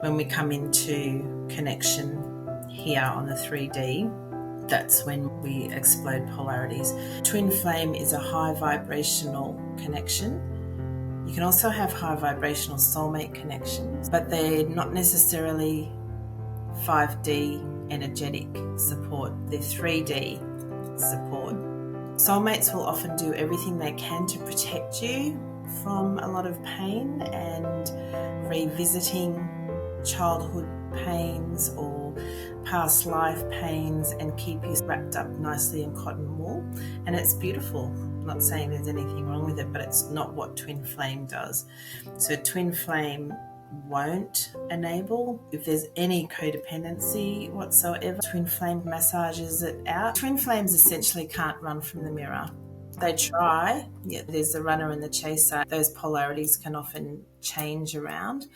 When we come into connection here on the 3D, that's when we explode polarities. Twin flame is a high vibrational connection. You can also have high vibrational soulmate connections, but they're not necessarily 5D energetic support, they're 3D support. Soulmates will often do everything they can to protect you from a lot of pain and revisiting childhood pains or past life pains and keep you wrapped up nicely in cotton wool. And it's beautiful. I'm not saying there's anything wrong with it, but it's not what twin flame does. So twin flame won't enable. If there's any codependency whatsoever, twin flame massages it out. Twin flames essentially can't run from the mirror. They try. Yeah, there's the runner and the chaser. Those polarities can often change around,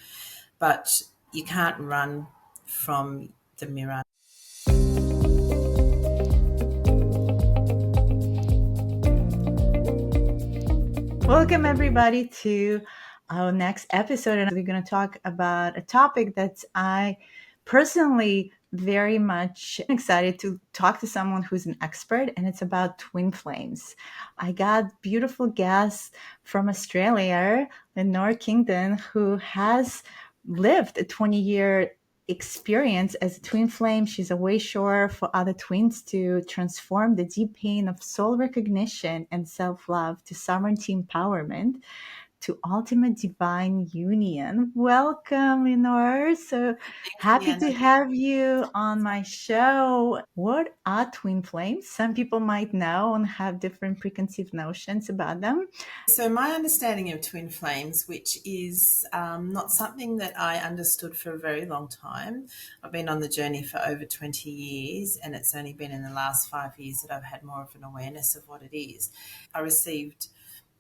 but you can't run from the mirror. Welcome everybody to our next episode, and we're going to talk about a topic that I personally very much excited to talk to someone who's an expert, and it's about twin flames. I got beautiful guests from Australia, Lenore Kingdon, who has lived a 20-year experience as a twin flame. She's a way sure for other twins to transform the deep pain of soul recognition and self-love to sovereignty empowerment to ultimate divine union. Welcome, Lenore. So happy to have you on my show. What are twin flames? Some people might know and have different preconceived notions about them. So my understanding of twin flames, which is not something that I understood for a very long time. I've been on the journey for over 20 years, and it's only been in the last 5 years that I've had more of an awareness of what it is. I received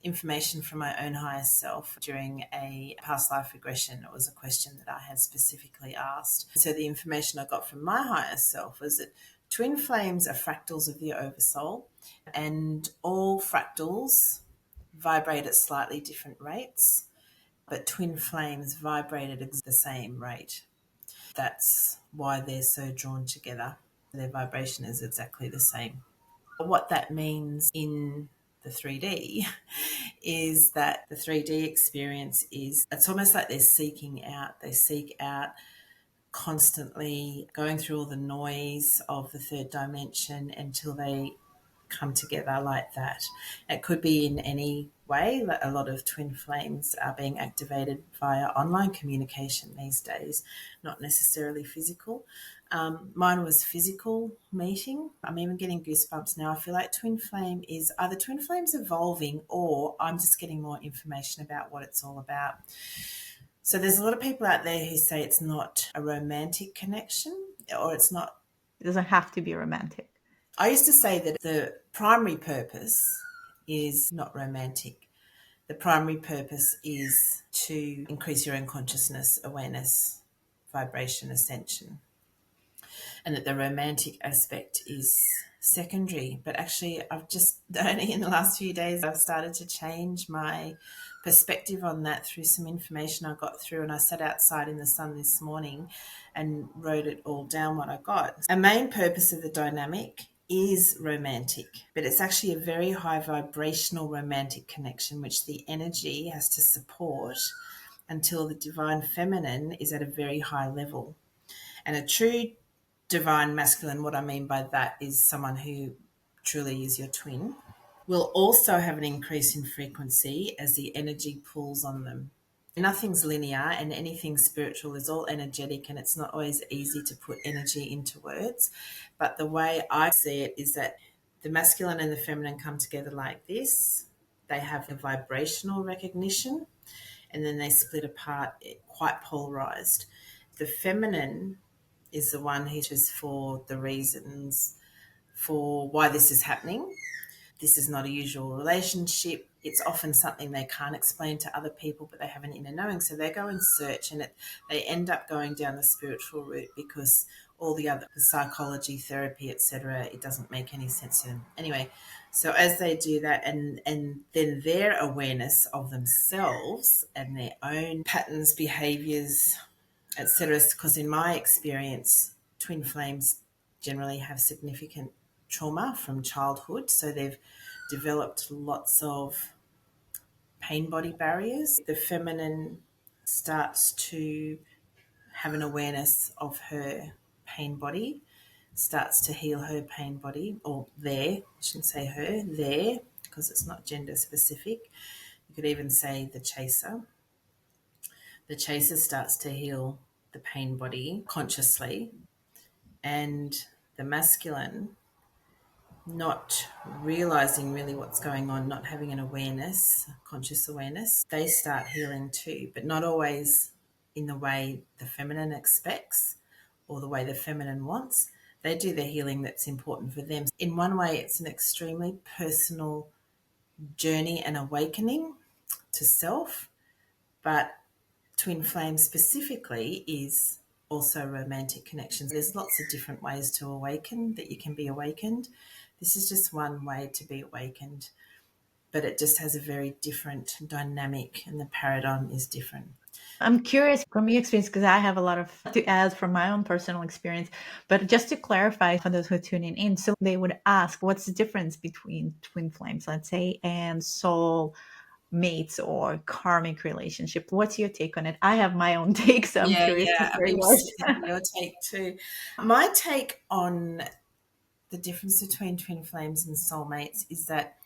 information from my own higher self during a past life regression. It was a question that I had specifically asked. So the information I got from my higher self was that twin flames are fractals of the Oversoul, and all fractals vibrate at slightly different rates, but twin flames vibrate at the same rate. That's why they're so drawn together. Their vibration is exactly the same. What that means in the 3D is that the 3D experience is, it's almost like they seek out constantly going through all the noise of the third dimension until they come together like that. It could be in any way. A lot of twin flames are being activated via online communication these days, not necessarily physical. Mine was physical meeting. I'm even getting goosebumps now. I feel like twin flame is either twin flames evolving or I'm just getting more information about what it's all about. So there's a lot of people out there who say it's not a romantic connection, or it's not. It doesn't have to be romantic. I used to say that the primary purpose is not romantic. The primary purpose is to increase your own consciousness, awareness, vibration, ascension. And that the romantic aspect is secondary. But actually, I've just only in the last few days, I've started to change my perspective on that through some information I got through. And I sat outside in the sun this morning and wrote it all down, what I got. A main purpose of the dynamic is romantic, but it's actually a very high vibrational romantic connection, which the energy has to support until the divine feminine is at a very high level. And a true divine masculine, what I mean by that is someone who truly is your twin, will also have an increase in frequency as the energy pulls on them. Nothing's linear, and anything spiritual is all energetic, and it's not always easy to put energy into words. But the way I see it is that the masculine and the feminine come together like this. They have a vibrational recognition, and then they split apart, quite polarized. The feminine is the one who is for the reasons for why this is happening. This is not a usual relationship. It's often something they can't explain to other people, but they have an inner knowing. So they go and search, and they end up going down the spiritual route because all the other, the psychology, therapy, etc., it doesn't make any sense to them. Anyway, so as they do that, and then their awareness of themselves and their own patterns, behaviors, etc. Because in my experience, twin flames generally have significant trauma from childhood, so they've developed lots of pain body barriers. The feminine starts to have an awareness of her pain body, starts to heal her pain body, or I shouldn't say her, because it's not gender specific. You could even say the chaser. The chaser starts to heal the pain body consciously, and the masculine, not realizing really what's going on, not having an awareness, conscious awareness, they start healing too, but not always in the way the feminine expects or the way the feminine wants. They do the healing that's important for them. In one way, it's an extremely personal journey and awakening to self, but twin flame specifically is also romantic connections. There's lots of different ways to awaken, that you can be awakened. This is just one way to be awakened, but it just has a very different dynamic and the paradigm is different. I'm curious from your experience because I have a lot of to add from my own personal experience. But just to clarify for those who are tuning in, so they would ask, what's the difference between twin flames, let's say, and soul mates or karmic relationship? What's your take on it? I have my own take, so I'm curious to Yeah, I'm hear yours. interested to hear your take too. My take on the difference between twin flames and soulmates is that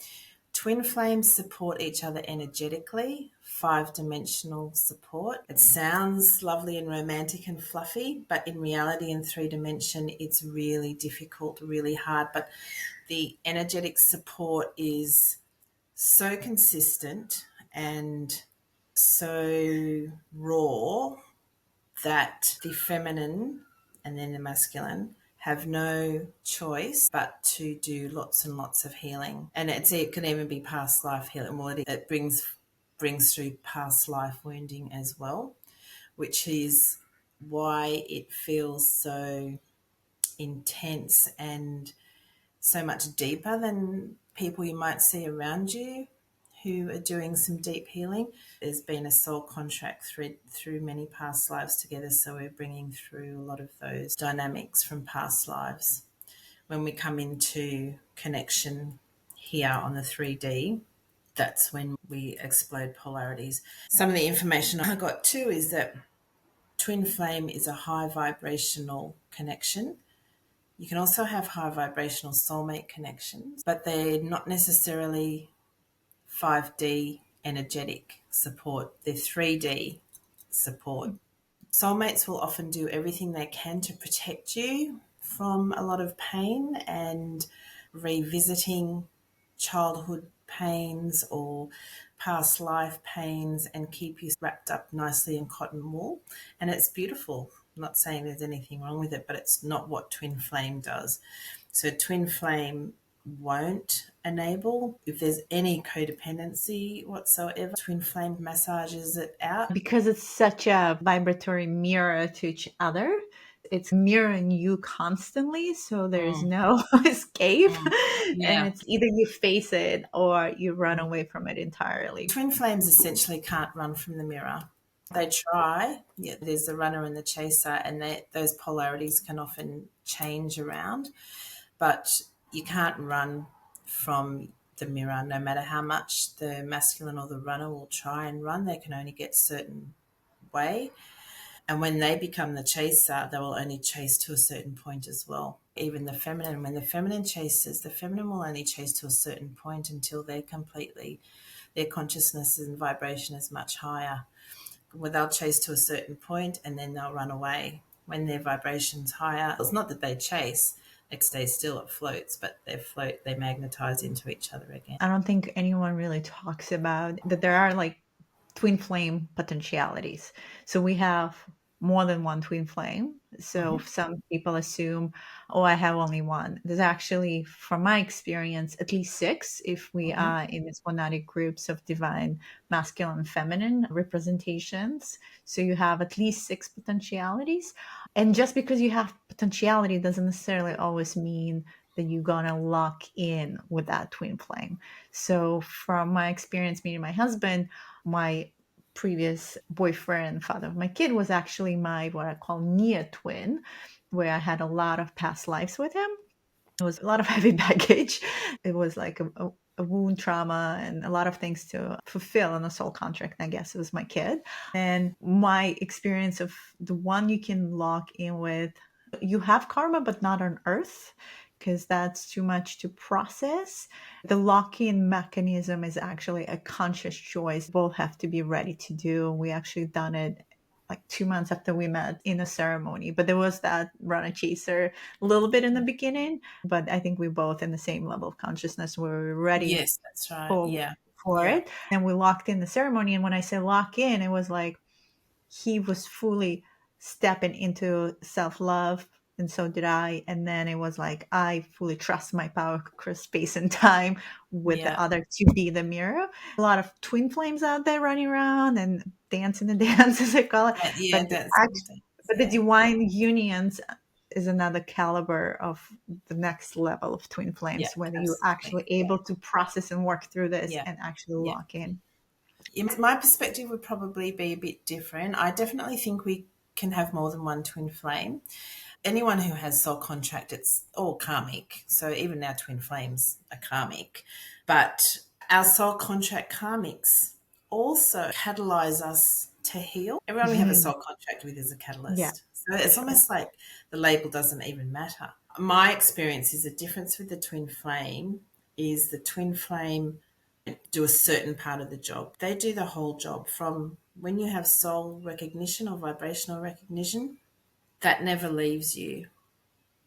twin flames support each other energetically, 5-dimensional support. It sounds lovely and romantic and fluffy, but in reality, in 3 dimension, it's really difficult, really hard. But the energetic support is so consistent and so raw that the feminine and then the masculine have no choice but to do lots and lots of healing. And it can even be past life healing. Well, it brings through past life wounding as well, which is why it feels so intense and so much deeper than people you might see around you who are doing some deep healing. There's been a soul contract thread through many past lives together, so we're bringing through a lot of those dynamics from past lives. When we come into connection here on the 3D, that's when we explode polarities. Some of the information I got too is that twin flame is a high vibrational connection. You can also have high vibrational soulmate connections, but they're not necessarily 5D energetic support, they're 3D support. Soulmates will often do everything they can to protect you from a lot of pain and revisiting childhood pains or past life pains and keep you wrapped up nicely in cotton wool. And it's beautiful. I'm not saying there's anything wrong with it, but it's not what twin flame does. So twin flame won't enable if there's any codependency whatsoever. Twin flame massages it out. Because it's such a vibratory mirror to each other, it's mirroring you constantly, so there's Mm, no escape. mm, And yeah. it's either you face it or you run away from it entirely. Twin flames essentially can't run from the mirror. They try. Yeah, there's the runner and the chaser, and those polarities can often change around, but you can't run from the mirror no matter how much the masculine or the runner will try and run. They can only get certain way. And when they become the chaser, they will only chase to a certain point as well. Even the feminine, when the feminine chases, the feminine will only chase to a certain point until their consciousness and vibration is much higher. Well, they'll chase to a certain point and then they'll run away. When their vibration's higher, it's not that they chase, they stay still, it floats, but they magnetize into each other again. I don't think anyone really talks about that there are like twin flame potentialities. So we have more than one twin flame. So Mm-hmm. some people assume, oh, I have only one. There's actually, from my experience, at least six if we Mm-hmm. are in these monadic groups of divine masculine and feminine representations. So you have at least six potentialities. And just because you have potentiality doesn't necessarily always mean that you're gonna lock in with that twin flame. So from my experience meeting my husband, my previous boyfriend, father of my kid, was actually my what I call near twin, where I had a lot of past lives with him. It was a lot of heavy baggage. It was like a wound trauma and a lot of things to fulfill in a soul contract. I guess it was my kid. And my experience of the one you can lock in with, you have karma, but not on earth, because that's too much to process. The lock in mechanism is actually a conscious choice both have to be ready to do. We actually done it like 2 months after we met in a ceremony, but there was that runner chaser a little bit in the beginning, but I think we both in the same level of consciousness where we were ready Yes, that's right. for Yeah. for Yeah. it. And we locked in the ceremony. And when I say lock in, it was like he was fully stepping into self-love, and so did I. And then it was like I fully trust my power across space and time with the Yeah. other to be the mirror. A lot of twin flames out there running around and dancing the dance, as I call it. Yeah, But that's but the yeah. divine unions is another caliber of the next level of twin Yeah, flames, whether you're absolutely. actually able to process and work through this Yeah. and actually Yeah. lock in. Yeah, my perspective would probably be a bit different. I definitely think we can have more than one twin flame. Anyone who has soul contract, it's all karmic. So even our twin flames are karmic. But our soul contract karmics also catalyze us to heal. Everyone we have a soul contract with is a Yeah, catalyst. So for it's sure. almost like the label doesn't even matter. My experience is the difference with the twin flame is the twin flame do a certain part of the job. They do the whole job from when you have soul recognition or vibrational recognition, that never leaves you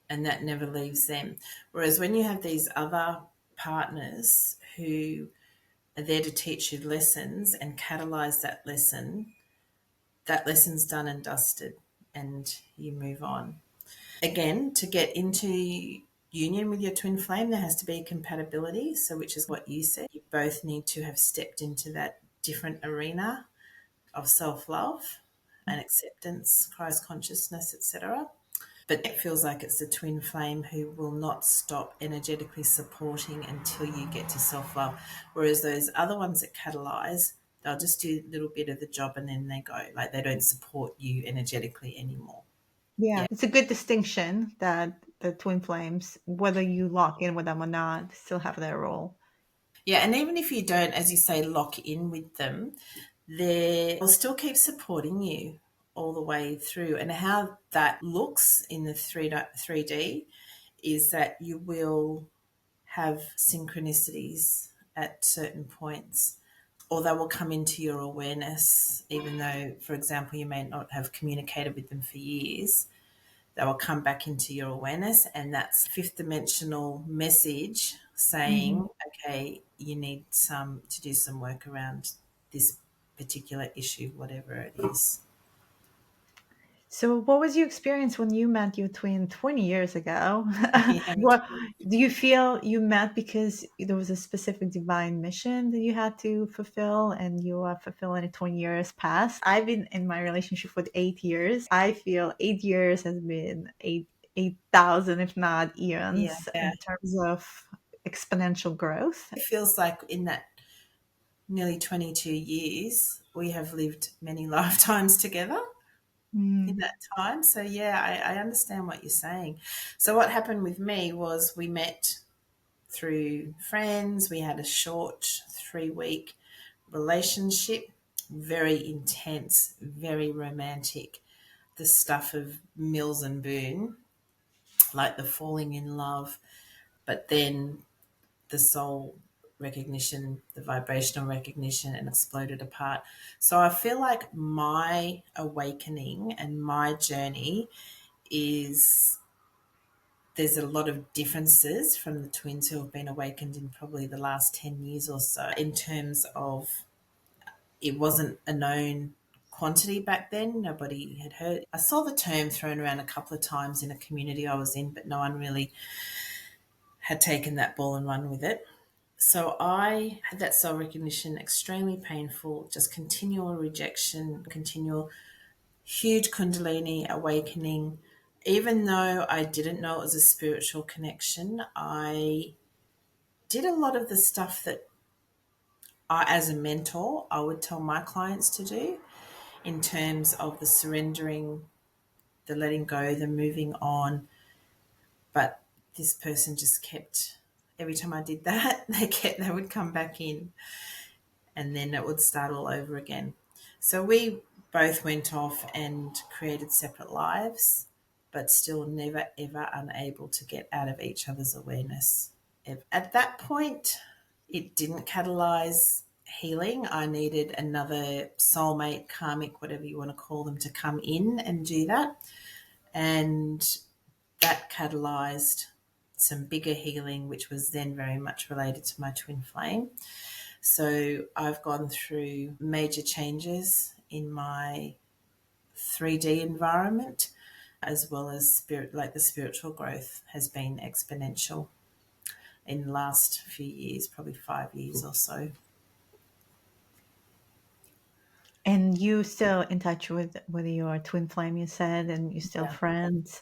and that never leaves them. Whereas when you have these other partners who are there to teach you lessons and catalyze that lesson's done and dusted and you move on. Again, to get into union with your twin flame, there has to be a compatibility. So, which is what you said. You both need to have stepped into that different arena of self love and acceptance, Christ consciousness, etc. But it feels like it's the twin flame who will not stop energetically supporting until you get to self love. Whereas those other ones that catalyze, they'll just do a little bit of the job and then they go. Like they don't support you energetically anymore. Yeah, Yeah. it's a good distinction that the twin flames, whether you lock in with them or not, still have their role. Yeah, and even if you don't, as you say, lock in with them, they'll still keep supporting you all the way through. And how that looks in the 3D is that you will have synchronicities at certain points, or they will come into your awareness, even though, for example, you may not have communicated with them for years. They will come back into your awareness, and that's fifth dimensional message Mhm. saying, okay, you need some to do some work around this particular issue, whatever it is. So, what was your experience when you met your twin 20 years ago? Yeah, What do you feel you met because there was a specific divine mission that you had to fulfill and you are fulfilling it 20 years past? I've been in my relationship for 8 years. I feel 8 years has been 8,000, if not yeah, eons, yeah. in terms of exponential growth. It feels like in that nearly 22 years, we have lived many lifetimes together in Mm. that time. So, yeah, I understand what you're saying. So, what happened with me was we met through friends. We had a short 3 week relationship, very intense, very romantic. The stuff of Mills and Boone, like the falling in love, but then the soul recognition, the vibrational recognition, and exploded apart. So I feel like my awakening and my journey is there's a lot of differences from the twins who have been awakened in probably the last 10 years or so in terms of it wasn't a known quantity back then. Nobody had heard. I saw the term thrown around a couple of times in a community I was in, but no one really had taken that ball and run with it. So I had that soul recognition, extremely painful, just continual rejection, continual huge Kundalini awakening. Even though I didn't know it was a spiritual connection, I did a lot of the stuff that as a mentor, I would tell my clients to do in terms of the surrendering, the letting go, the moving on. But this person just kept, every time I did that, they would come back in, and then it would start all over again. So we both went off and created separate lives, but still never ever unable to get out of each other's awareness. At that point, it didn't catalyze healing. I needed another soulmate, karmic, whatever you want to call them, to come in and do that. And that catalyzed some bigger healing, which was then very much related to my twin flame. So I've gone through major changes in my 3D environment, as well as spirit, like the spiritual growth has been exponential in the last few years, probably 5 years or so. And you still in touch with your twin flame, you said, and you still Yeah. friends.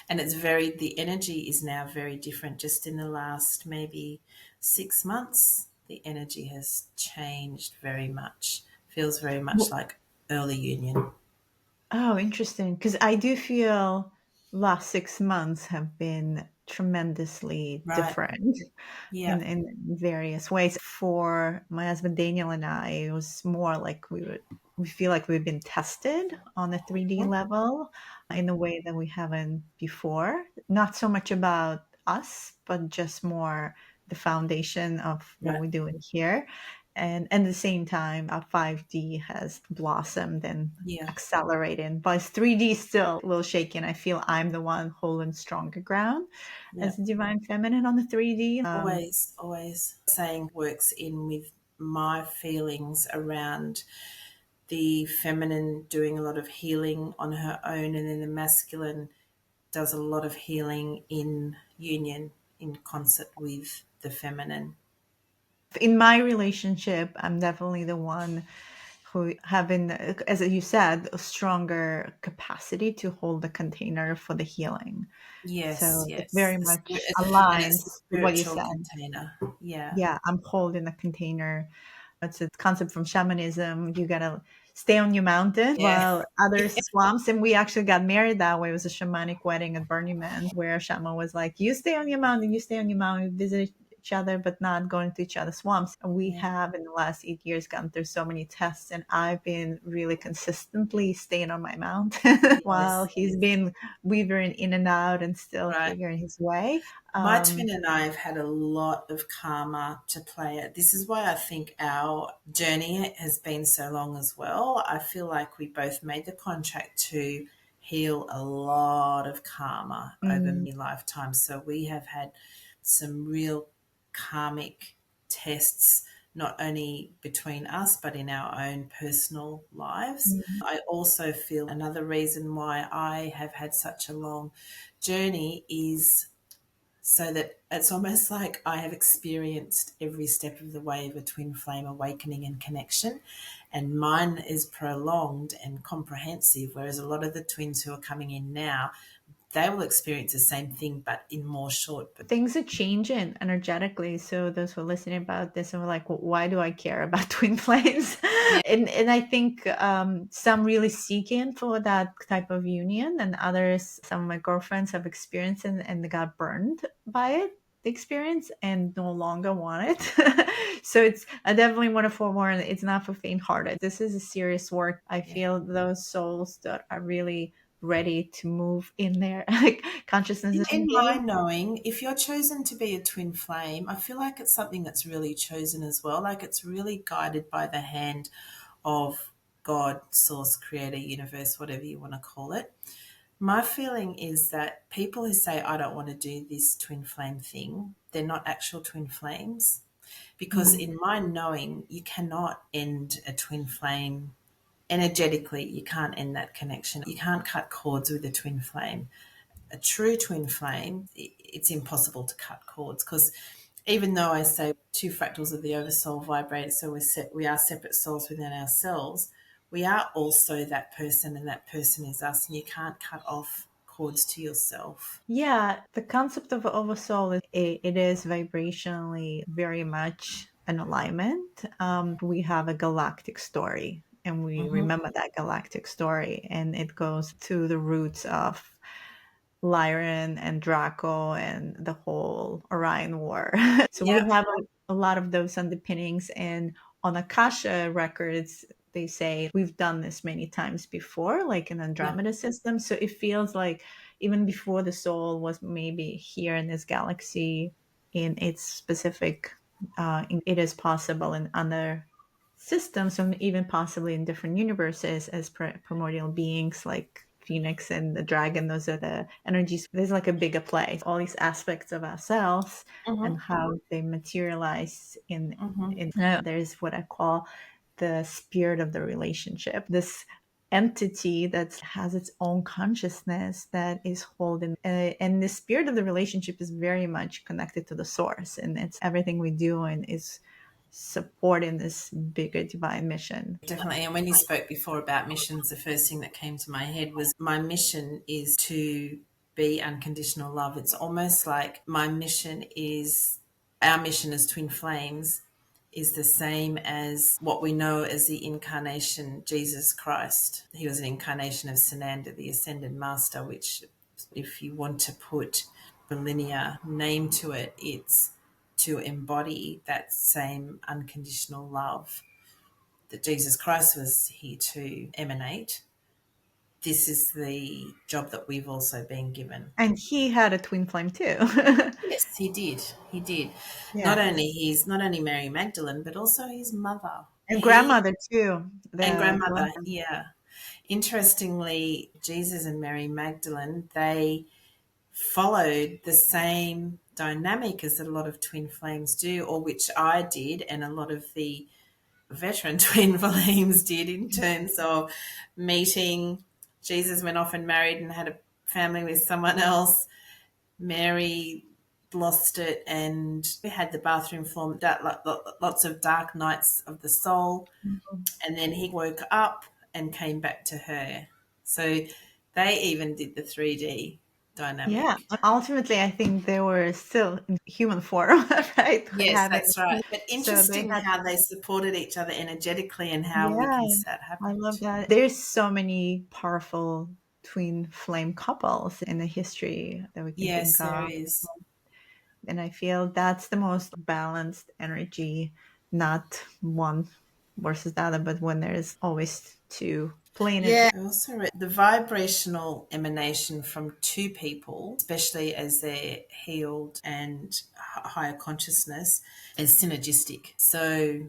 And the energy is now very different. Just in the last maybe 6 months, the energy has changed very much. Feels very much like early union. Oh, interesting. Because I do feel last 6 months have been tremendously Right. different Yeah. in various ways. For my husband Daniel and I, it was more like we feel like we've been tested on a 3D Mhm. level in a way that we haven't before. Not so much about us, but just more the foundation of what Right. we do in here. And at the same time, our 5D has blossomed and Yeah. accelerated, but it's 3D still a little shaky. And I feel I'm the one holding stronger ground Yeah. as the divine feminine on the 3D. Always, always. Saying works in with my feelings around the feminine doing a lot of healing on her own, and then the masculine does a lot of healing in union, in concert with the feminine. In my relationship, I'm definitely the one who having, as you said, a stronger capacity to hold the container for the healing. Yes, So it yes. very much And it's aligns the with what you spiritual said. container. Yeah. Yeah, I'm holding a container. It's a concept from shamanism. You gotta stay on your mountain Yeah. while others swamps. And we actually got married that way. It was a shamanic wedding at Burning Man where a shaman was like, "You stay on your mountain, you stay on your mountain, visit each other, but not going to each other's swamps." And we Yeah. have in the last 8 years gone through so many tests, and I've been really consistently staying on my mountain while Yes, he's yes. been weavering in and out and still Right. figuring his way. My twin and I have had a lot of karma to play at. This is why I think our journey has been so long as well. I feel like we both made the contract to heal a lot of karma over Mm, many lifetimes. So we have had some real karmic tests, not only between us, but in our own personal lives. mm, I also feel another reason why I have had such a long journey is so that it's almost like I have experienced every step of the way of a twin flame awakening and connection, and mine is prolonged and comprehensive, whereas a lot of the twins who are coming in now, they will experience the same thing but in more short. But things are changing energetically. So those who are listening about this and were like, well, why do I care about twin flames? yeah, And I think some really seeking for that type of union, and others, some of my girlfriends have experienced and they got burned by it, the experience, and no longer want it. So it's, I definitely want to forewarn, it's not for faint hearted. This is a serious work. I yeah. feel those souls that are really ready to move in their like consciousness. In my knowing, if you're chosen to be a twin flame, I feel like it's something that's really chosen as well. Like it's really guided by the hand of God, source, creator, universe, whatever you want to call it. My feeling is that people who say, I don't want to do this twin flame thing, they're not actual twin flames. Because Mm. in my knowing, you cannot end a twin flame energetically. You can't end that connection. You can't cut cords with a twin flame. A true twin flame, it's impossible to cut cords because even though I say two fractals of the Oversoul vibrate, so we are separate souls within ourselves, we are also that person and that person is us, and you can't cut off cords to yourself. Yeah, the concept of oversoul is it is vibrationally very much an alignment, we have a galactic story. And we Mm-hmm. remember that galactic story, and it goes to the roots of Lyran and Draco and the whole Orion War. So we Yeah. have a lot of those underpinnings. And on Akasha records, they say we've done this many times before, like in Yeah. Andromeda system. So it feels like even before the soul was maybe here in this galaxy, in its specific, it is possible in other systems, and even possibly in different universes as primordial beings like Phoenix and the dragon. Those are the energies. There's like a bigger play, all these aspects of ourselves Mm-hmm. and how they materialize Mm-hmm. in there's what I call the spirit of the relationship, this entity that has its own consciousness that is holding, and the spirit of the relationship is very much connected to the source, and it's everything we do and is supporting this bigger divine mission. Definitely. And when you spoke before about missions, the first thing that came to my head was my mission is to be unconditional love. It's almost like our mission as twin flames is the same as what we know as the incarnation Jesus Christ. He was an incarnation of Sananda, the ascended master, which, if you want to put the linear name to it, it's to embody that same unconditional love that Jesus Christ was here to emanate. This is the job that we've also been given. And he had a twin flame too. Yes, he did. He did. Yeah. Not only Mary Magdalene, but also his mother. And He grandmother too. and The grandmother. grandmother. Yeah. Interestingly, Jesus and Mary Magdalene, they followed the same dynamic as a lot of twin flames do, or which I did, and a lot of the veteran twin flames did, in terms of meeting. Jesus went off and married and had a family with someone else. Mary lost it and had the bathroom floor, lots of dark nights of the soul. And then he woke up and came back to her. So they even did the 3D Yeah. dynamic. Ultimately, I think they were still in human form, right? Yes, Having that's right. But so they interesting had. how they supported each other energetically and how we Yeah, can see that I love happened. that. There's so many powerful twin flame couples in the history that we can think Yes, there of. is. And I feel that's the most balanced energy, not one versus the other, but when there's always two playing it. Yeah, I also read the vibrational emanation from two people, especially as they're healed and higher consciousness, is synergistic. So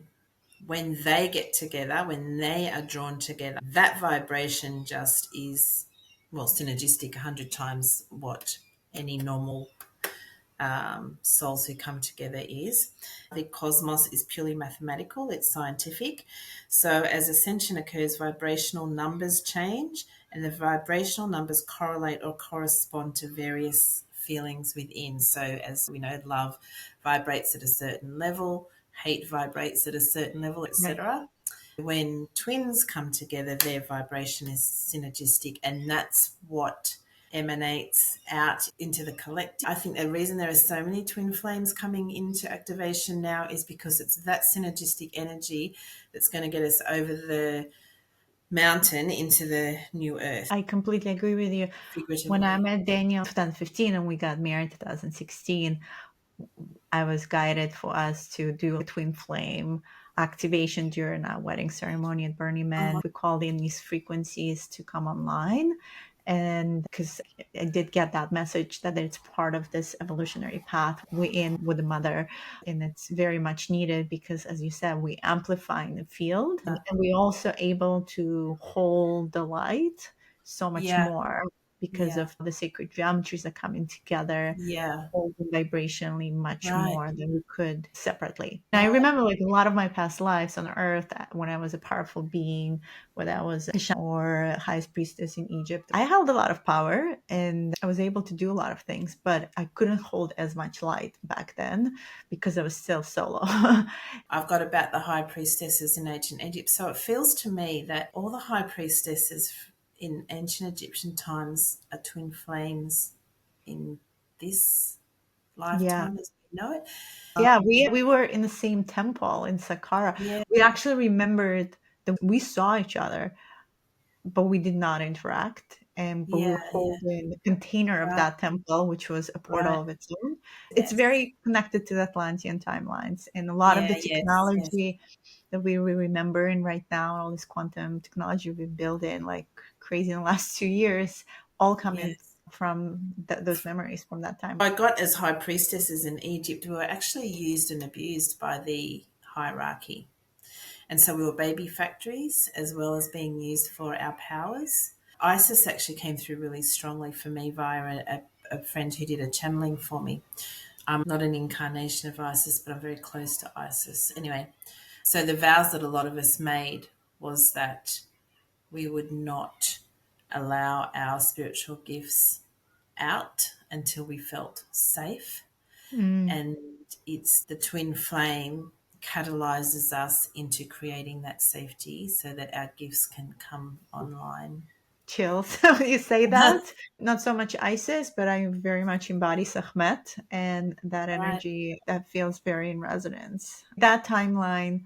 when they get together, when they are drawn together, that vibration just is, well, synergistic 100 times what any normal souls who come together is. The cosmos is purely mathematical, it's scientific. So as ascension occurs, vibrational numbers change, and the vibrational numbers correlate or correspond to various feelings within. So as we know, love vibrates at a certain level, hate vibrates at a certain level, Right. etc. When twins come together, their vibration is synergistic, and that's what emanates out into the collective. I think the reason there are so many twin flames coming into activation now is because it's that synergistic energy that's going to get us over the mountain into the new earth, I completely agree with you. When I figuratively. met Daniel in 2015 and we got married in 2016, I was guided for us to do a twin flame activation during our wedding ceremony at Burning Man. We called in these frequencies to come online. And because I did get that message that it's part of this evolutionary path we in with the mother, and it's very much needed because, as you said, we amplify in the field, and we also able to hold the light so much Yeah, more because yeah, of the sacred geometries that coming together, yeah. holding vibrationally much Right, more than we could separately. And I right. remember like a lot of my past lives on earth when I was a powerful being, whether I was a shaman or highest priestess in Egypt, I held a lot of power and I was able to do a lot of things, but I couldn't hold as much light back then because I was still solo. I've got about the high priestesses in ancient Egypt. So it feels to me that all the high priestesses in ancient Egyptian times are twin flames in this Yeah. lifetime. You know it? Yeah, we were in the same temple in Saqqara. Yeah, We actually remembered that we saw each other, but we did not interact. And but we yeah, were yeah. holding the container of Right, that temple, which was a right. portal of its own. It's Yes. very connected to the Atlantean timelines, and a lot of Yeah, the yes, yes, technology that we remember in right now, all this quantum technology we've built in like crazy in the last 2 years, all coming yes. from those memories from that time. I got as high priestesses in Egypt who were actually used and abused by the hierarchy. And so we were baby factories as well as being used for our powers. Isis actually came through really strongly for me via a friend who did a channeling for me. I'm not an incarnation of Isis, but I'm very close to Isis. Anyway, so the vows that a lot of us made was that we would not allow our spiritual gifts out until we felt safe. Mm, And it's the twin flame catalyzes us into creating that safety so that our gifts can come online. chills when you say that. Not so much Isis, but I very much embody Sekhmet, and that Right. energy that feels very in resonance. That timeline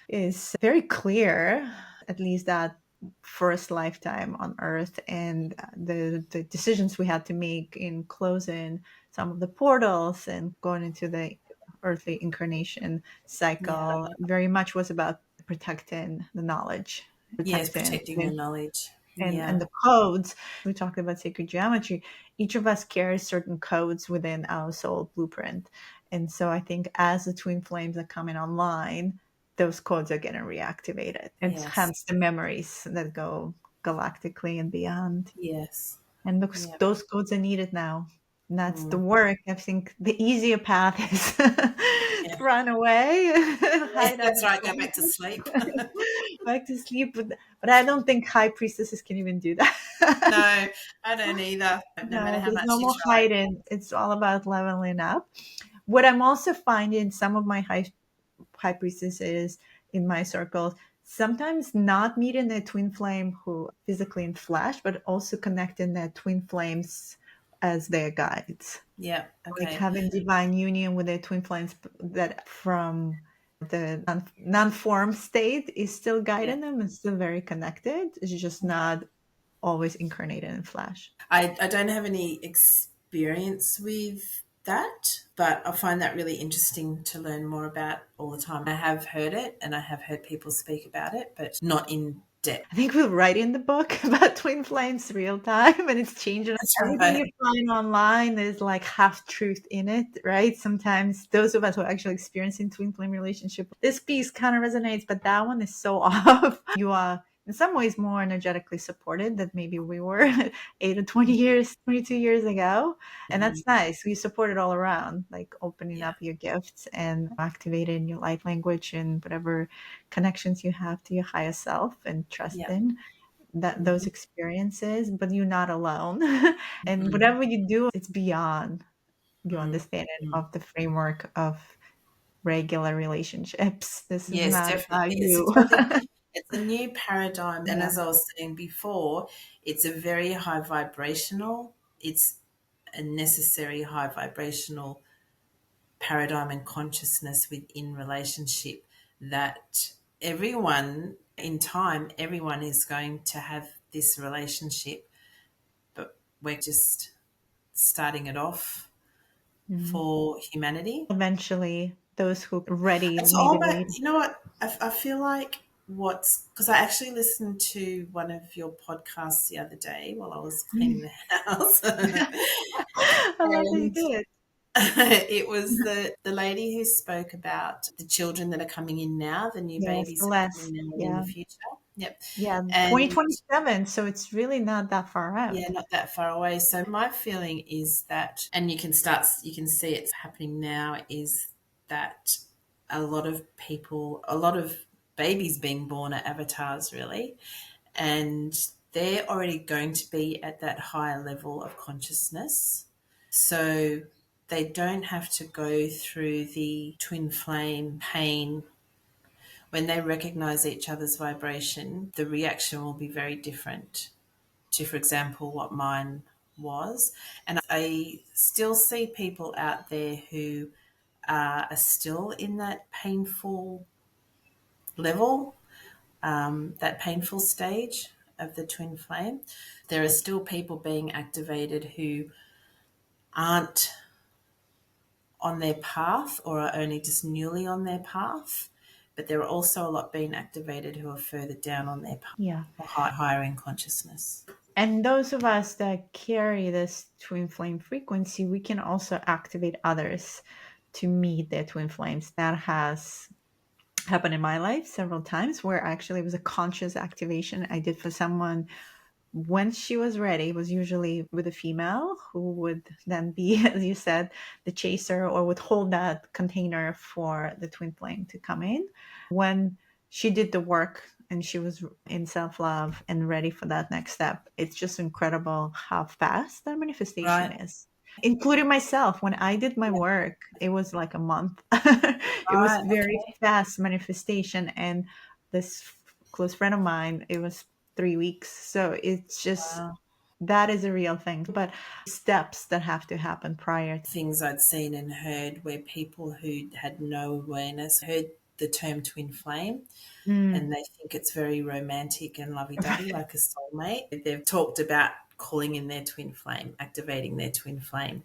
is very clear, at least that first lifetime on Earth, and the decisions we had to make in closing some of the portals and going into the earthly incarnation Yeah. cycle very much was about protecting the knowledge, Yes, protecting protecting the knowledge. and Yeah. the codes. We talked about sacred geometry. Each of us carries certain codes within our soul blueprint, and so I think as the twin flames are coming online, those codes are getting reactivated, and Yes. hence the memories that go galactically and beyond. Yes. And Yeah. those codes are needed now. And that's the Mm. work. I think the easier path is Yeah. to run away, hide That's under right. Go back to covers, sleep. back to sleep. But I don't think high priestesses can even do that. No, I don't either. No matter No, how there's much no you more try. hiding. It's all about leveling up. What I'm also finding some of my high priestesses in my circles sometimes not meeting their twin flame who physically in flesh, but also connecting their twin flames as their guides. Yeah. Like Okay. having divine union with their twin flames that from the non-form state is still Yeah. guiding them and still very connected. It's just Okay. not always incarnated in flesh. I don't have any experience with that, but I find that really interesting to learn more about all the time. I have heard it and I have heard people speak about it, but not in depth. I think we're writing the book about twin flames real time and it's changing. That's Everything you right. find online is like half truth in it, right? Sometimes those of us who are actually experiencing twin flame relationship, this piece kind of resonates, but that one is so off. You are in some ways more energetically supported than maybe we were 8 or 20 years, 22 years ago. And Mm-hmm. that's nice. We support it all around, like opening Yeah. up your gifts and activating your light language and whatever connections you have to your higher self and Yeah. trusting that those Mm-hmm. experiences, but you're not alone. And Mm-hmm. whatever you do, it's beyond your understanding Mm-hmm. of the framework of regular relationships. This is Yes, not about definitely. It's a you. it's a new paradigm, and Yeah. as I was saying before, it's a very high vibrational. It's a necessary high vibrational paradigm and consciousness within relationship that everyone in time, everyone is going to have this relationship, but we're just starting it off Mhm. for humanity. Eventually, those who are ready It's need all a about, lead. you know what? I feel like what's, because I actually listened to one of your podcasts the other day while I was cleaning the house. I love that you And did. it was the lady who spoke about the children that are coming in now, the new Yes, babies that are less. coming now and in the Yeah. future. Yep. Yeah. And 2027. So it's really not that far yeah, out. not that far away. So my feeling is that, and you can see it's happening now, is that a lot of people, a lot of babies being born are avatars, really, and they're already going to be at that higher level of consciousness. So they don't have to go through the twin flame pain. When they recognize each other's vibration, the reaction will be very different to, for example, what mine was. And I still see people out there who are still in that painful level, that painful stage of the twin flame. There are still people being activated who aren't on their path or are only just newly on their path, but there are also a lot being activated who are further down on their path Yeah. or higher in consciousness. And those of us that carry this twin flame frequency, we can also activate others to meet their twin flames. That has happened in my life several times, where actually it was a conscious activation I did for someone when she was ready. It was usually with a female who would then be, as you said, the chaser, or would hold that container for the twin flame to come in. When she did the work and she was in self-love and ready for that next step, it's just incredible how fast that manifestation Right. is, including myself. When I did my work, it was like a month. It was Right. very Okay. fast manifestation. And this close friend of mine, it was 3 weeks. So it's just, Wow. that is a real thing. But steps that have to happen prior. Things I'd seen and heard where people who had no awareness heard the term twin flame Mm. and they think it's very romantic and lovey-dovey, like a soulmate. They've talked about calling in their twin flame, activating their twin flame.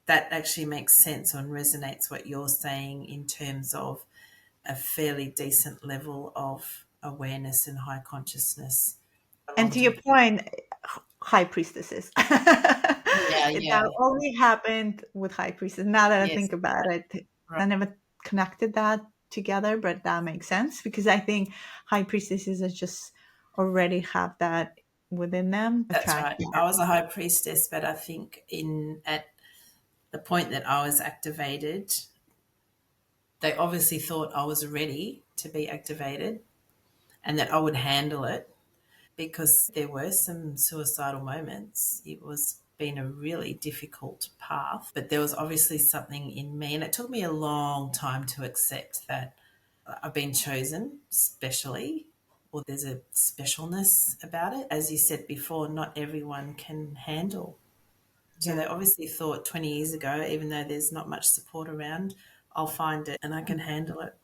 That actually makes sense and resonates what you're saying in terms of a fairly decent level of awareness and high consciousness And along to to your point, high priestesses. yeah, yeah, That only happened with high priestess. Now that I yes, think about it, right. I never connected that together, but that makes sense, because I think high priestesses are just already have that within them. That's Attract right. that. I was a high priestess, but I think in at the point that I was activated, they obviously thought I was ready to be activated and that I would handle it because there were some suicidal moments. It was been a really difficult path, but there was obviously something in me, and it took me a long time to accept that I've been chosen specially, or there's a specialness about it. As you said before, not everyone can handle. So Yeah. they obviously thought 20 years ago, even though there's not much support around, I'll find it and I can handle it.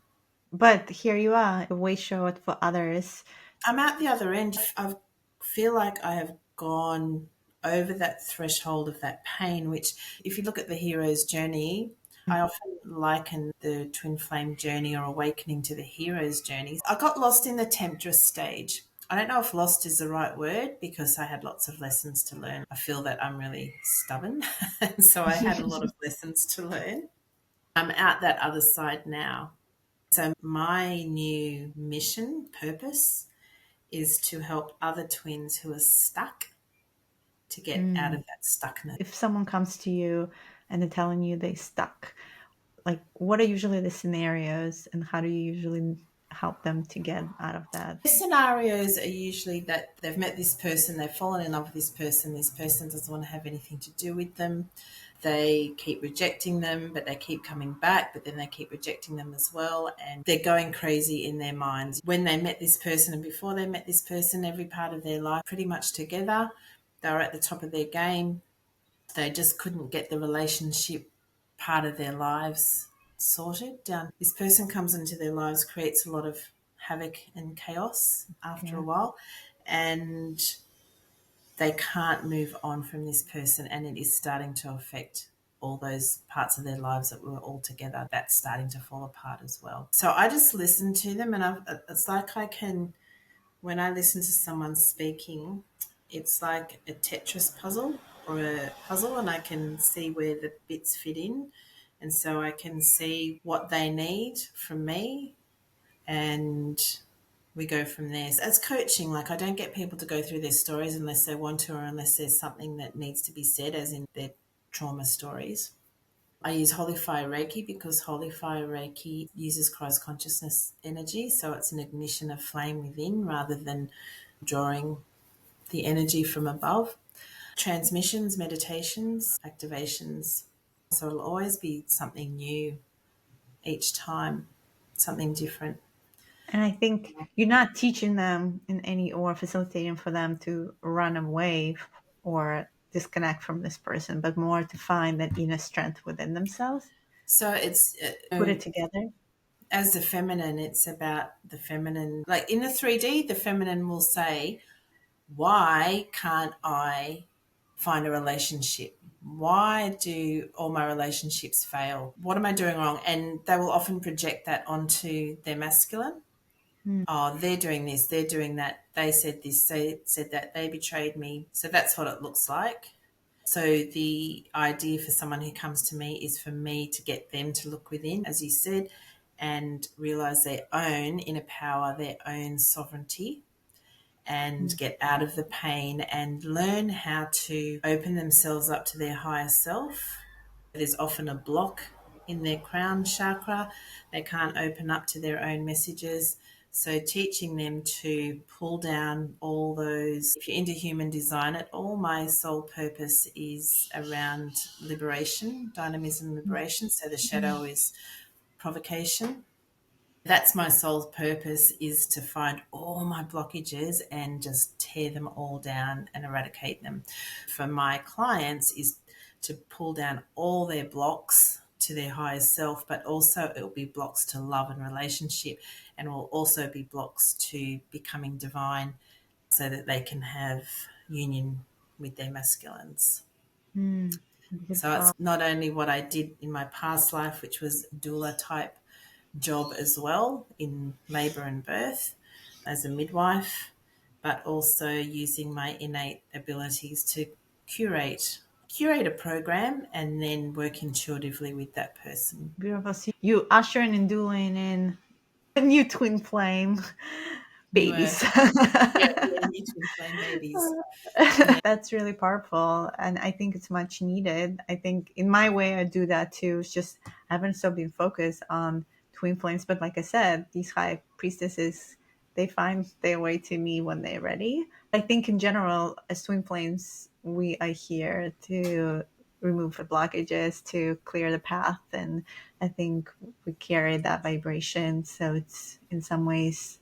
But here you are, way short for others. I'm at the other end. I feel like I have gone over that threshold of that pain, which, if you look at the hero's journey, I often liken the twin flame journey or awakening to the hero's journey. I got lost in the temptress stage. I don't know if lost is the right word because I had lots of lessons to learn. I feel that I'm really stubborn, and so I had a lot of lessons to learn. I'm out that other side now. So, my new mission, purpose, is to help other twins who are stuck to get out Mm. of that stuckness. If someone comes to you and they're telling you they stuck, like, what are usually the scenarios, and how do you usually help them to get out of that? The scenarios are usually that they've met this person, they've fallen in love with this person doesn't want to have anything to do with them. They keep rejecting them, but they keep coming back, but then they keep rejecting them as well. And they're going crazy in their minds. When they met this person and before they met this person, every part of their life pretty much together, they were at the top of their game. They just couldn't get the relationship part of their lives sorted. This person comes into their lives, creates a lot of havoc and chaos after a Yeah. while, and they can't move on from this person, and it is starting to affect all those parts of their lives that were all together. That's starting to fall apart as well. So I just listen to them, and it's like I can, when I listen to someone speaking, it's like a Tetris puzzle or a puzzle, and I can see where the bits fit in. And so I can see what they need from me, and we go from there. So as coaching, like I don't get people to go through their stories unless they want to or unless there's something that needs to be said, as in their trauma stories. I use Holy Fire Reiki because Holy Fire Reiki uses Christ consciousness energy. So it's an ignition of flame within rather than drawing the energy from above. Transmissions, meditations, activations. So it'll always be something new each time, something different. And I think you're not teaching them in any, or facilitating for them to run away or disconnect from this person, but more to find that inner strength within themselves. So it's Put it together. as the feminine, it's about the feminine. Like in the 3D, the feminine will say, why can't I find a relationship? Why do all my relationships fail? What am I doing wrong? And they will often project that onto their masculine. Mm. Oh, they're doing this, they're doing that. They said this, they said that, they betrayed me. So that's what it looks like. So the idea for someone who comes to me is for me to get them to look within, as you said, and realize their own inner power, their own sovereignty, and get out of the pain and learn how to open themselves up to their higher self. There's often a block in their crown chakra. They can't open up to their own messages. So teaching them to pull down all those, if you're into human design, all my soul purpose is around liberation, dynamism, liberation. So the shadow is provocation. That's my soul's purpose, is to find all my blockages and just tear them all down and eradicate them. For my clients is to pull down all their blocks to their higher self, but also it will be blocks to love and relationship, and will also be blocks to becoming divine so that they can have union with their masculines. Mm. So it's Beautiful. not only what I did in my past life, which was doula type job as well in labour and birth as a midwife, but also using my innate abilities to curate a program and then work intuitively with that person. Beautiful. So you ushering and doing in a new twin flame You were, babies. yeah, we were new twin flame babies. Yeah, That's really powerful. And I think it's much needed. I think in my way, I do that too. It's just, I haven't so been focused on twin flames. But like I said, these high priestesses, they find their way to me when they're ready. I think in general, as twin flames, we are here to remove the blockages, to clear the path. And I think we carry that vibration. So it's in some ways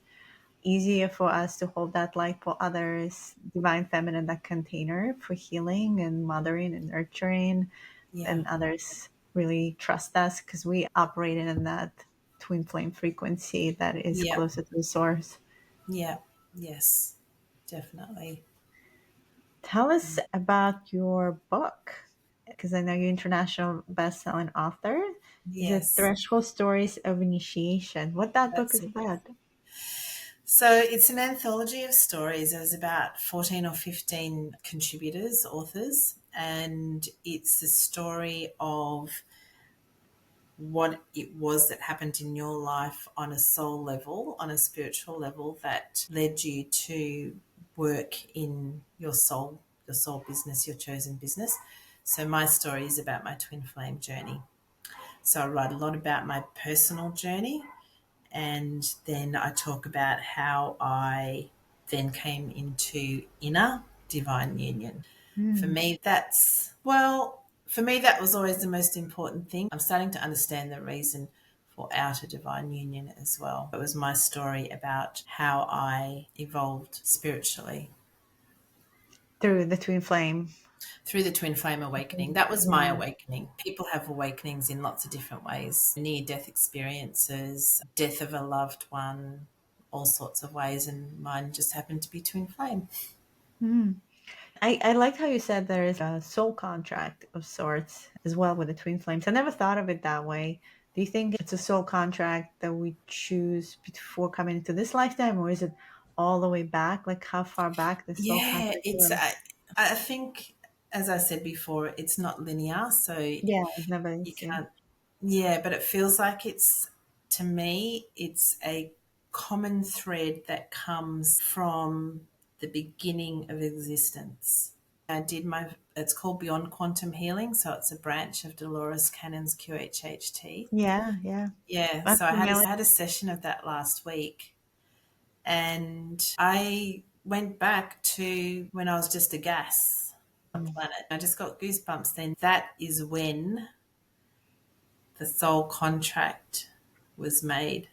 easier for us to hold that light for others, divine feminine, that container for healing and mothering and nurturing, yeah, and others really trust us because we operate in that twin flame frequency that is yeah, closer to the source. yeah, yes, definitely. Tell us about your book, because I know you're international best-selling author. Is it Yes, Threshold Stories of Initiation? What that book that's is it. about? So it's an anthology of stories. There's about 14 or 15 contributors, authors, and it's the story of what it was that happened in your life on a soul level, on a spiritual level, that led you to work in your soul business, your chosen business. So my story is about my twin flame journey. So I write a lot about my personal journey, and then I talk about how I then came into inner divine union. For Hmm. me, that was always the most important thing. I'm starting to understand the reason for outer divine union as well. It was my story about how I evolved spiritually Through the twin flame. through the twin flame awakening. That was my Yeah. awakening. People have awakenings in lots of different ways, near death experiences, death of a loved one, all sorts of ways, and mine just happened to be twin flame. Hmm. I like how you said there is a soul contract of sorts as well with the twin flames. I never thought of it that way. Do you think it's a soul contract that we choose before coming into this lifetime, or is it all the way back? Like how far back the soul Yeah, contract goes? I think, as I said before, it's not linear, so Yeah, it never you is. Yeah. can't, yeah, but it feels like to me, it's a common thread that comes from the beginning of existence. It's called Beyond Quantum Healing, so it's a branch of Dolores Cannon's QHHT. Yeah, yeah. Yeah, That's so familiar. I had a session of that last week, and I went back to when I was just a gas on the planet. I just got goosebumps then. That is when the soul contract was made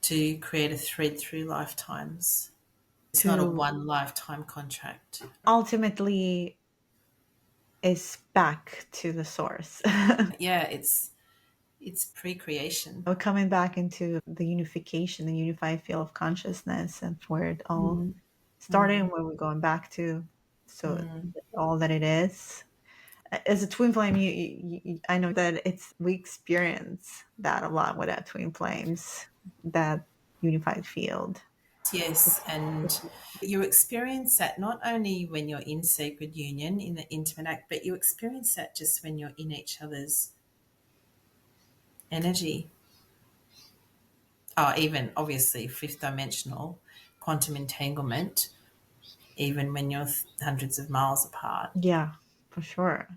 to create a thread through lifetimes. It's not a To one lifetime contract. ultimately is back to the source. Yeah, it's pre-creation. We're coming back into the unification, the unified field of consciousness, and where it all Mm, started mm, and where we're going back to. So mm. all that it is. As a twin flame, I know that we experience that a lot with our twin flames, that unified field. Yes, and you experience that not only when you're in sacred union in the intimate act, but you experience that just when you're in each other's energy. Oh, even obviously fifth dimensional quantum entanglement, even when you're hundreds of miles apart. Yeah, for sure.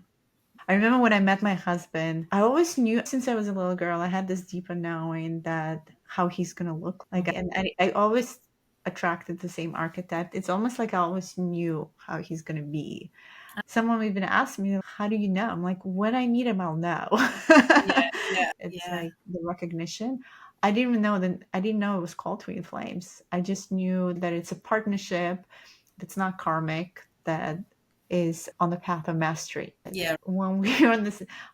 I remember when I met my husband, I always knew since I was a little girl, I had this deeper knowing that how he's going to look like. And I always attracted the same archetype. It's almost like I always knew how he's going to be. Someone even asked me, how do you know? I'm like, when I meet him, I'll know. Yeah, yeah, It's yeah. like the recognition. I didn't know it was called Twin Flames. I just knew that it's a partnership that's not karmic, that is on the path of mastery. Yeah. When we were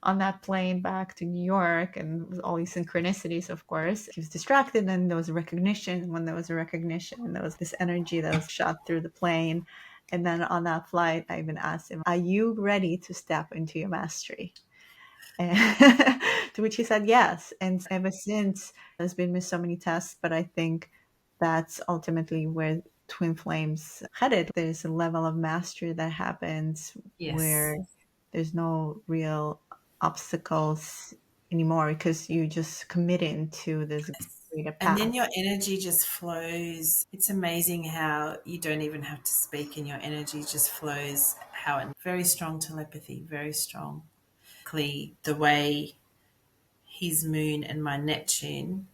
on that plane back to New York, and with all these synchronicities, of course, he was distracted, and there was a recognition. When there was a recognition, there was this energy that was shot through the plane. And then on that flight, I even asked him, "Are you ready to step into your mastery?" And to which he said yes. And ever since, there's been so many tests, but I think that's ultimately where twin flames headed. There's a level of mastery that happens Yes. where there's no real obstacles anymore because you just committing to this greater And then path. your energy just flows. It's amazing how you don't even have to speak and your energy just flows. Very strong telepathy, very strong. The way his moon and my Neptune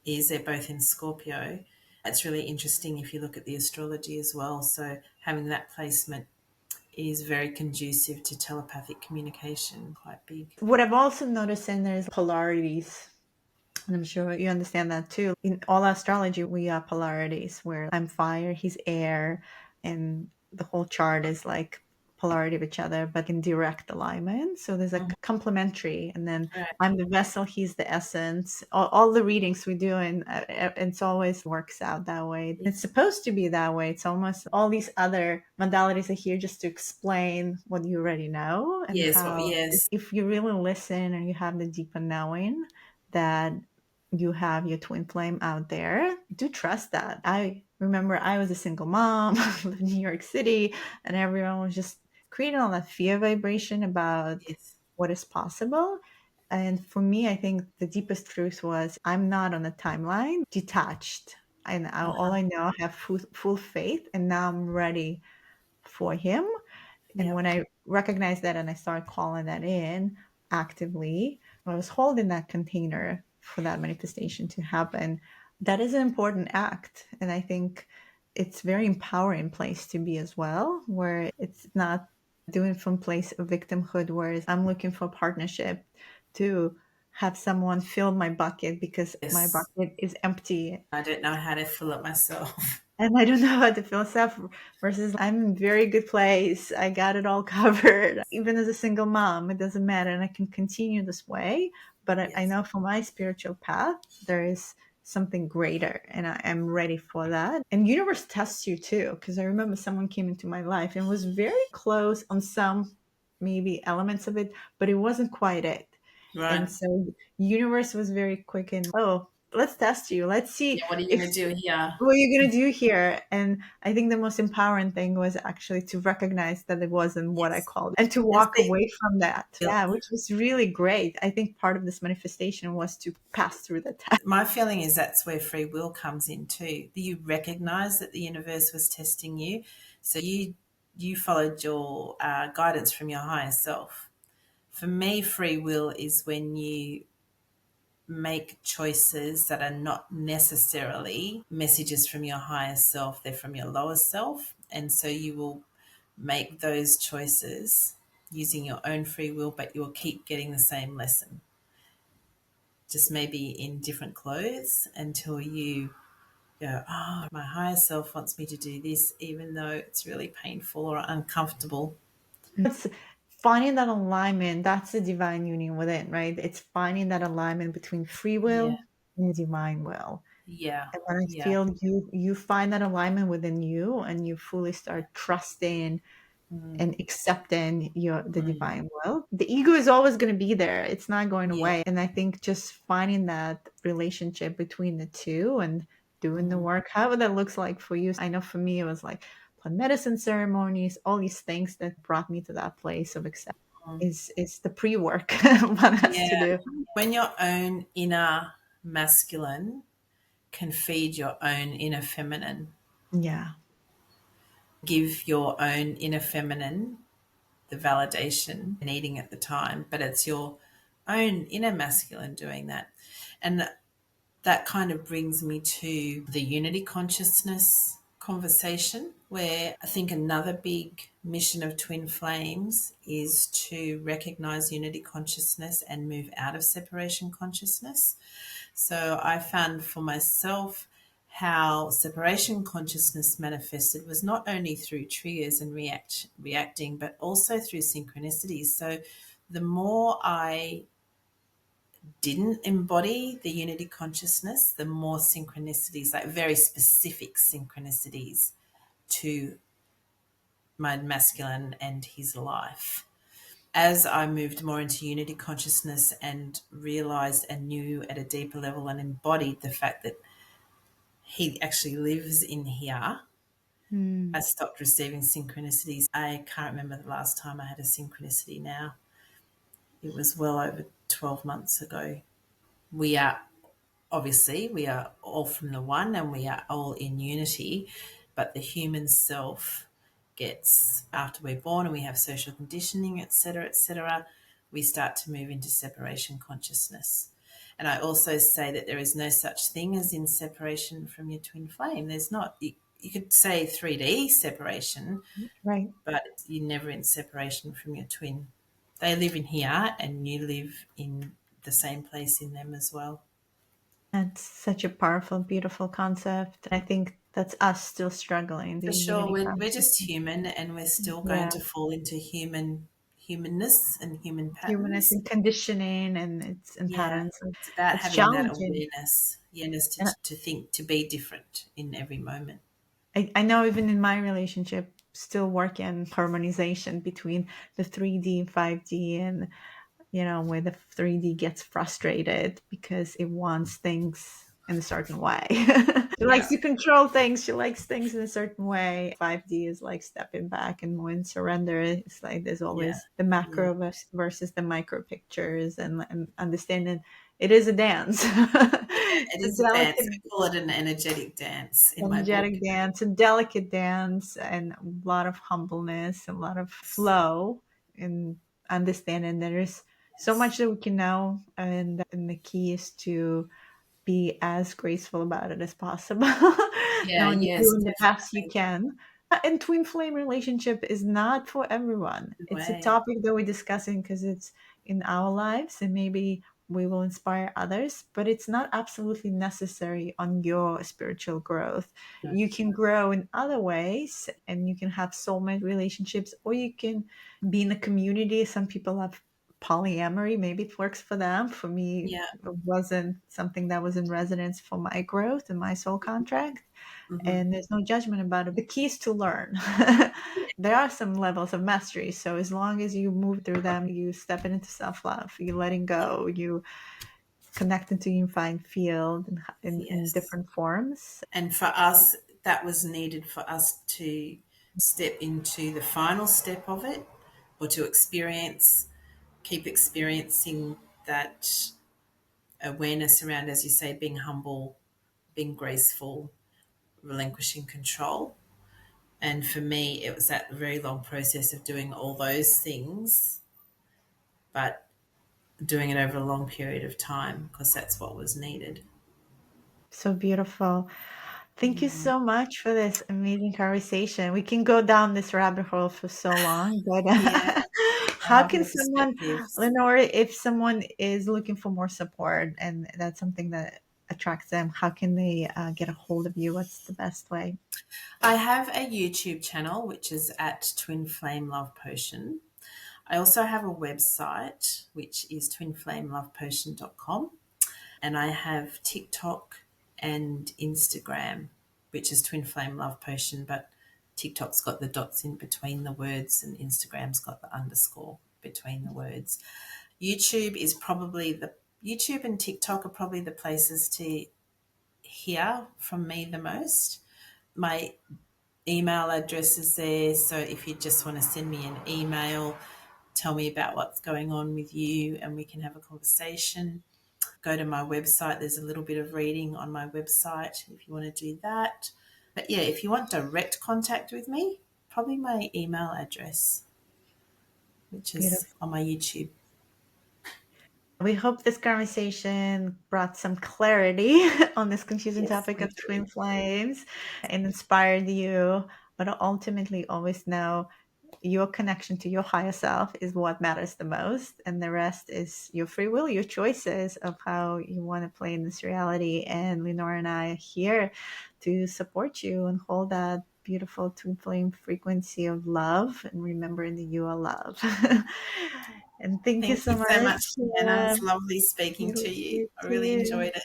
is, they're both in Scorpio. It's really interesting if you look at the astrology as well. So having that placement is very conducive to telepathic communication, quite big. What I've also noticed in there is polarities. And I'm sure you understand that too. In all astrology, we have polarities where I'm fire, he's air, and the whole chart is like polarity of each other, but in direct alignment. So there's a Mhm. complementary. And then Right. I'm the vessel, he's the essence. All the readings we do, and it's always works out that way. It's supposed to be that way. It's almost all these other modalities are here just to explain what you already know and Yes, well, how, yes, if you really listen and you have the deeper knowing, that you have your twin flame out there, do trust that. I remember I was a single mom in New York City, and everyone was just creating all that fear vibration about yes, what is possible. And for me, I think the deepest truth was I'm not on a timeline, detached. And all I know, I have full faith, and now I'm ready for him. And yep, when I recognized that and I started calling that in actively, I was holding that container for that manifestation to happen. That is an important act. And I think it's very empowering place to be as well, where it's not doing from place of victimhood, whereas I'm looking for partnership to have someone fill my bucket because my yes. bucket is empty I don't know how to fill it myself. and I don't know how to feel self versus I'm in very good place. I got it all covered. Even as a single mom, it doesn't matter. And I can continue this way. But I Yes, know for my spiritual path, there is something greater and I am ready for that. And universe tests you too. Because I remember someone came into my life and was very close on some maybe elements of it, but it wasn't quite it. And right. so universe was very quick and, oh, let's test you. Let's Yeah, see what are you if going to do here? what are you going to do here? And I think the most empowering thing was actually to recognize that it wasn't what I Yes. called and to And walk see, away from that. Yeah, which was really great. I think part of this manifestation was to pass through the test. my feeling is that's where free will comes in too. You recognize that the universe was testing you, so you followed your guidance from your higher self. For me, free will is when you make choices that are not necessarily messages from your higher self, they're from your lower self. And so you will make those choices using your own free will, but you'll keep getting the same lesson, just maybe in different clothes until you go, oh, my higher self wants me to do this, even though it's really painful or uncomfortable. finding that alignment, that's the divine union within, right? It's finding that alignment between free Yeah. will and the divine will. Yeah. And when I Yeah. feel you find that alignment within you and you fully start trusting Mm, and accepting the mm, divine will, the ego is always going to be there. It's not going yeah. away. And I think just finding that relationship between the two and doing the Mm, work, however that looks like for you. I know for me, it was like plant medicine ceremonies, all these things that brought me to that place of acceptance mm. is the pre-work one has to Yeah. do. When your own inner masculine can feed your own inner feminine, Yeah. give your own inner feminine the validation needing at the time, but it's your own inner masculine doing that. And that kind of brings me to the unity consciousness conversation, where I think another big mission of Twin Flames is to recognize unity consciousness and move out of separation consciousness. So I found for myself how separation consciousness manifested was not only through triggers and reacting, but also through synchronicities. So the more I didn't embody the unity consciousness, the more synchronicities, like very specific synchronicities to my masculine and his life. As I moved more into unity consciousness and realized and knew at a deeper level and embodied the fact that he actually lives in here, I Mm. stopped receiving synchronicities. I can't remember the last time I had a synchronicity now. It was well over 12 months ago. We are obviously we are all from the one and we are all in unity, but the human self gets, after we're born and we have social conditioning, etc., we start to move into separation consciousness. And I also say that there is no such thing as in separation from your twin flame. There's not. You could say 3D separation, Right. but you're never in separation from your twin. They live in here and you live in the same place in them as well. That's such a powerful, beautiful concept. I think that's us still struggling, the For sure, unity we're just consciousness. human, and we're still going Yeah. to fall into humanness and human Humanness patterns. and conditioning and it's and Yeah, patterns. And it's about it's having that challenging. awareness, awareness And to think, to be different in every moment. I know even in my relationship, still working harmonization between the 3D and 5D and where the 3D gets frustrated because it wants things in a certain way. She likes Yeah. to control things. She likes things in a certain way. 5D is like stepping back and more in surrender. It's like there's Yeah. always the Yeah. macro versus the micro pictures and understanding it is a dance. It It's a is a dance. delicate I call it an energetic dance in my book. energetic dance, a delicate dance, and a lot of humbleness, a lot of flow, and understanding there is so much that we can know, and the key is to be as graceful about it as possible. Yeah, Knowing you yes, do in the best you definitely. can. And twin flame relationship is not for everyone. No It's a way. topic that we're discussing because it's in our lives and maybe we will inspire others, but it's not absolutely necessary on your spiritual growth. No. You can grow in other ways and you can have soulmate relationships or you can be in a community. Some people have polyamory, maybe it works for them. For me, Yeah. it wasn't something that was in resonance for my growth and my soul contract. Mm-hmm. And there's no judgment about it. The key is to learn. There are some levels of mastery. So as long as you move through them, you step into self love, you letting go, you connect into unified field in Yes. different forms. And for us, that was needed for us to step into the final step of it, or to experience, keep experiencing that awareness around, as you say, being humble, being graceful, relinquishing control. And for me, it was that very long process of doing all those things, but doing it over a long period of time because that's what was needed. So beautiful. Thank you so much for this amazing conversation. We can go down this rabbit hole for so long, but Yeah, how other can someone, perspectives. Lenore, if someone is looking for more support and that's something that attracts them, how can they get a hold of you? What's the best way? I have a YouTube channel which is at Twin Flame Love Potion. I also have a website, which is twinflamelovepotion.com. And I have TikTok and Instagram, which is Twin Flame Love Potion, but TikTok's got the dots in between the words and Instagram's got the underscore between the words. YouTube and TikTok are probably the places to hear from me the most. My email address is there, so if you just want to send me an email, tell me about what's going on with you and we can have a conversation. Go to my website. There's a little bit of reading on my website if you want to do that. But yeah, if you want direct contact with me, probably my email address, which is Beautiful. on my YouTube. We hope this conversation brought some clarity on this confusing Yes, topic me of too. twin flames and inspired you. But ultimately, always know your connection to your higher self is what matters the most. And the rest is your free will, your choices of how you want to play in this reality. And Lenore and I are here to support you and hold that beautiful twin flame frequency of love and remembering that you are love. And thank you Thank so you so much. much, Anna. Yeah, It's lovely speaking to you. you I really too. enjoyed it.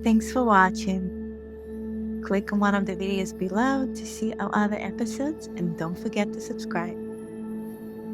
Thanks for watching. Click on one of the videos below to see our other episodes and don't forget to subscribe.